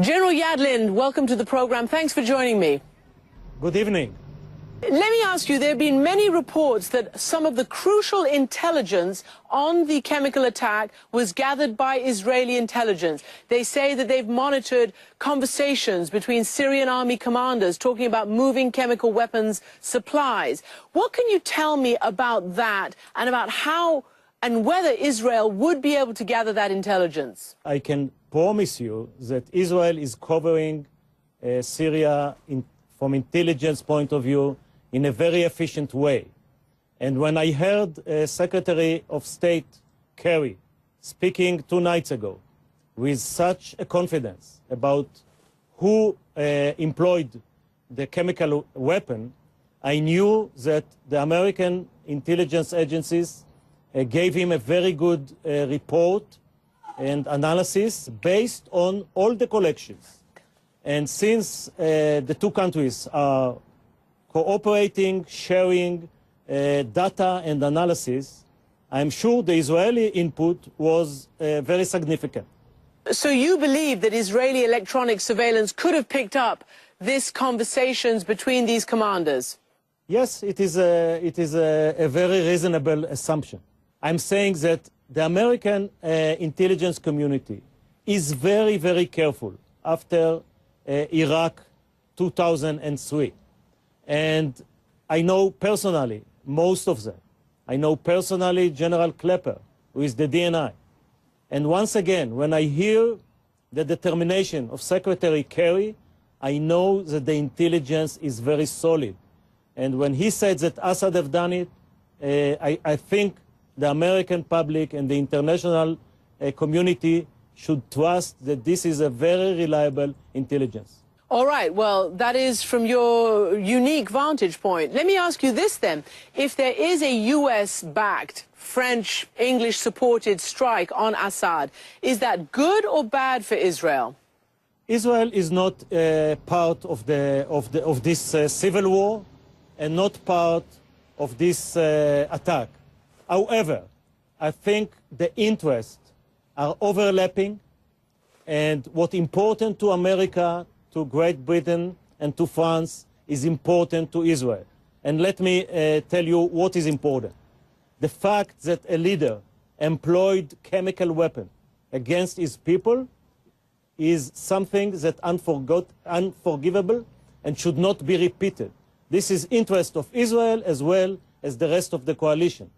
General Yadlin, welcome to the program. Thanks for joining me. Good evening. Let me ask you, there have been many reports that some of the crucial intelligence on the chemical attack was gathered by Israeli intelligence. They say that they've monitored conversations between Syrian army commanders talking about moving chemical weapons supplies. What can you tell me about that and about how and whether Israel would be able to gather that intelligence? I can promise you that Israel is covering Syria from intelligence point of view in a very efficient way. And when I heard Secretary of State Kerry speaking 2 nights ago with such a confidence about who employed the chemical weapon, I knew that the American intelligence agencies gave him a very good report and analysis based on all the collections. And since the two countries are cooperating, sharing data and analysis, I'm sure the Israeli input was very significant. So you believe that Israeli electronic surveillance could have picked up these conversations between these commanders? Yes, it is a very reasonable assumption. I'm saying that the American intelligence community is very, very careful after Iraq 2003. And I know personally most of them. I know personally General Klepper, who is the DNI. And once again, when I hear the determination of Secretary Kerry, I know that the intelligence is very solid. And when he said that Assad have done it, I think the American public and the international community should trust that this is a very reliable intelligence. All right, well, that is from your unique vantage point. Let me ask you this then. If there is a US-backed, French, English-supported strike on Assad, is that good or bad for Israel? Israel is not part of this civil war and not part of this attack. However, I think the interests are overlapping, and what's important to America, to Great Britain and to France is important to Israel. And let me tell you what is important. The fact that a leader employed chemical weapon against his people is something that unforgivable and should not be repeated. This is interest of Israel as well as the rest of the coalition.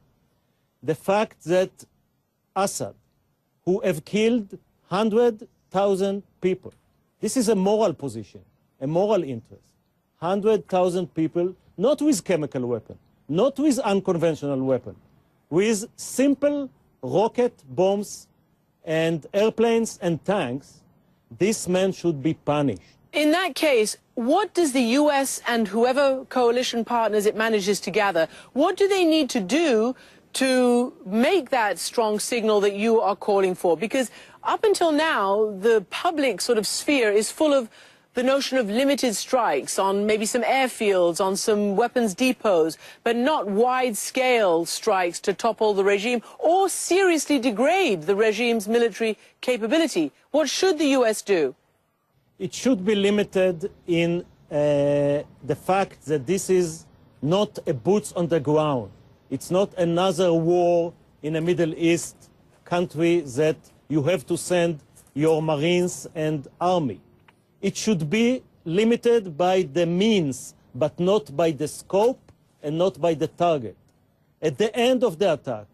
The fact that Assad, who have killed 100,000 people, this is a moral position, a moral interest. 100,000 people, not with chemical weapon, not with unconventional weapon, with simple rocket bombs and airplanes and tanks. This man should be punished. In that case, what does the US and whoever coalition partners it manages to gather, what do they need to do to make that strong signal that you are calling for? Because up until now, the public sort of sphere is full of the notion of limited strikes on maybe some airfields, on some weapons depots, but not wide-scale strikes to topple the regime or seriously degrade the regime's military capability. What should the US do? It should be limited in the fact that this is not a boots on the ground. It's not another war in a Middle East country that you have to send your Marines and army. It should be limited by the means, but not by the scope and not by the target. At the end of the attack,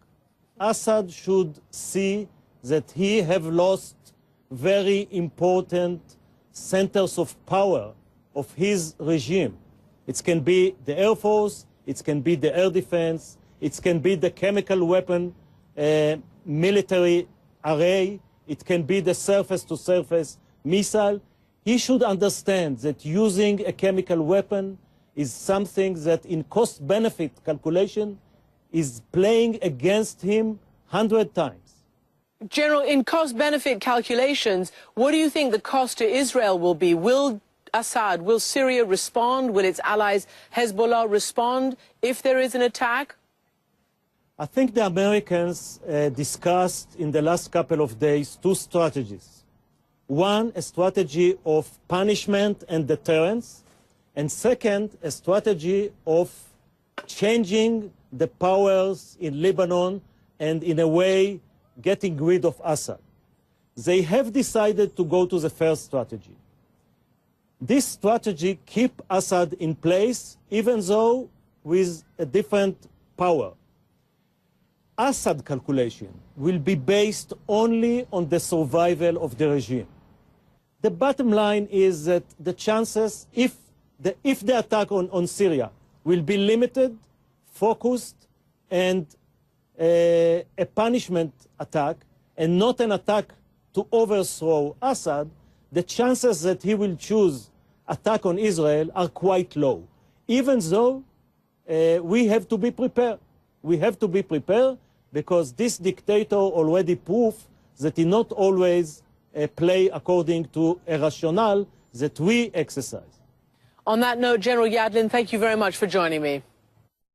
Assad should see that he have lost very important centers of power of his regime. It can be the Air Force, it can be the air defense, it can be the chemical weapon military array, it can be the surface-to-surface missile. He should understand that using a chemical weapon is something that in cost-benefit calculation is playing against him 100 times. General, in cost-benefit calculations, what do you think the cost to Israel will be? Will Assad, will Syria respond? Will its allies Hezbollah respond if there is an attack? I think the Americans discussed in the last couple of days two strategies. One, a strategy of punishment and deterrence, and second, a strategy of changing the powers in Lebanon and in a way getting rid of Assad. They have decided to go to the first strategy. This strategy keeps Assad in place, even though with a different power. Assad calculation will be based only on the survival of the regime. The bottom line is that the chances, if the attack on Syria will be limited, focused, and a punishment attack, and not an attack to overthrow Assad, the chances that he will choose attack on Israel are quite low, even though we have to be prepared. We have to be prepared because this dictator already proved that he not always play according to a rationale that we exercise. On that note, General Yadlin, thank you very much for joining me.